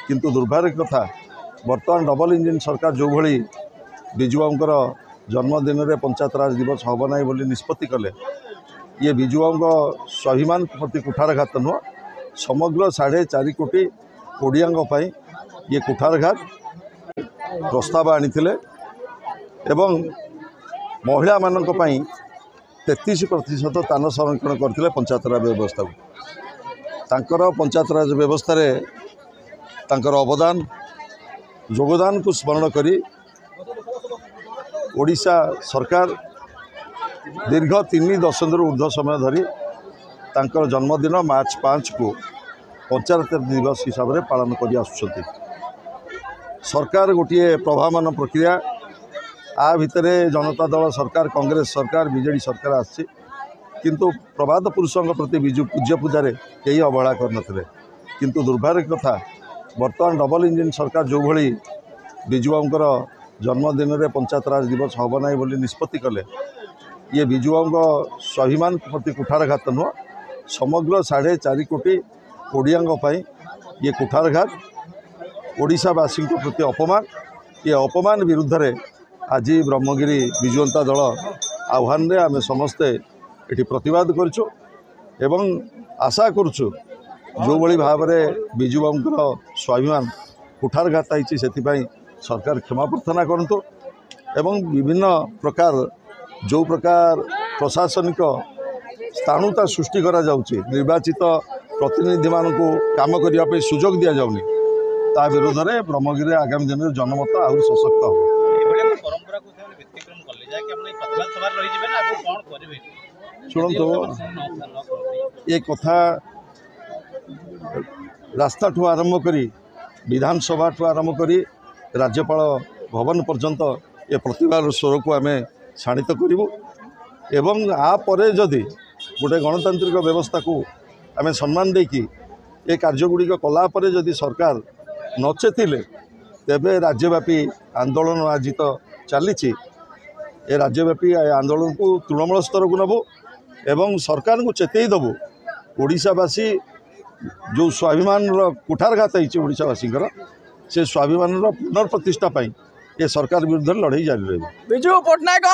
किंतु दुर्भाग्य कथा बर्तमान डबल इंजिन सरकार जो भली विजुबाबूर जन्मदिन में पंचायत राज दिवस हम ना बोली निष्पत्ति कले ये विजुबाबू स्वाभिमान प्रति कुठारघात नुह समग्र 4.5 कोटी ओडिया ये कुठारघात प्रस्ताव आनी एवं महिला मानक 33% तान संरक्षण करते पंचायत राज व्यवस्था को पंचायत राज व्यवस्था रे तांकर अवदान योगदान को स्मरण करी ओडिशा सरकार दीर्घ 3 दशंधि ऊर्ध्व समय धरी तांकर जन्मदिन मार्च 5 को पंचायत दिवस हिसाब से पालन कर आसुछंती। सरकार गोटे प्रभावमान प्रक्रिया आ भितर जनता दल सरकार कांग्रेस सरकार बीजेडी सरकार आसी किंतु प्रभात पुरुषों प्रति विजु पूज्य पूजा कई अवहेला करनथिले किंतु दुर्भाग्य कथा बर्तमान डबल इंजिन सरकार जो भली विजुबाबूर जन्मदिन में पंचायत राज दिवस हम ना बोली निष्पत्ति कले ये विजुबाबू स्वाभिमान प्रति कुठारघात नुह समग्र 4.5 कोटी ओडिया ये कुठारघात ओडिशावासी प्रति अपमान ये अपमान विरुद्ध रे आज ब्रह्मगिरी विजुवंता दल आह्वान रे आमे समस्ते एटी प्रतिवाद करछु एवं आशा करछु जो भली भाव में विजुबाबूर स्वाभिमान कुठारघात होइछि सेथिपाई सरकार क्षमा प्रार्थना करंतु एवं विभिन्न प्रकार जो प्रकार प्रशासनिक स्थाणुता सृष्टि करा जाउछि निर्वाचित प्रतिनिधि मानकु काम करिया पे सुजोग दिया जाउनी ता विरोध में ब्रह्मगिरी आगामी दिन में जनमत आहुरी सशक्त हो शुणु ये कथा रास्ता ठू आरंभ करी विधानसभा ठू आरंभ करी राज्यपाल भवन पर्यंत ये प्रतिवाद स्वर को आम शाणित करूँ एवं आपरे जदि गोटे गणतांत्रिक व्यवस्था को आम सम्मान देकी ये कार्यगुड़िक कलापर जदि सरकार नचेतिले तेबे राज्यव्यापी आंदोलन आज तो चली ए राज्यव्यापी आंदोलन को तृणमूल स्तर को नबू एवं सरकार को चेतई देबू ओडिशावासी जो स्वाभिमान कुठारघात होइछि ओडिशावासींकर से स्वाभिमान पुनर्प्रतिष्ठा पाई ये सरकार विरुद्ध लड़ाई जारी रही। विजु पट्टनायक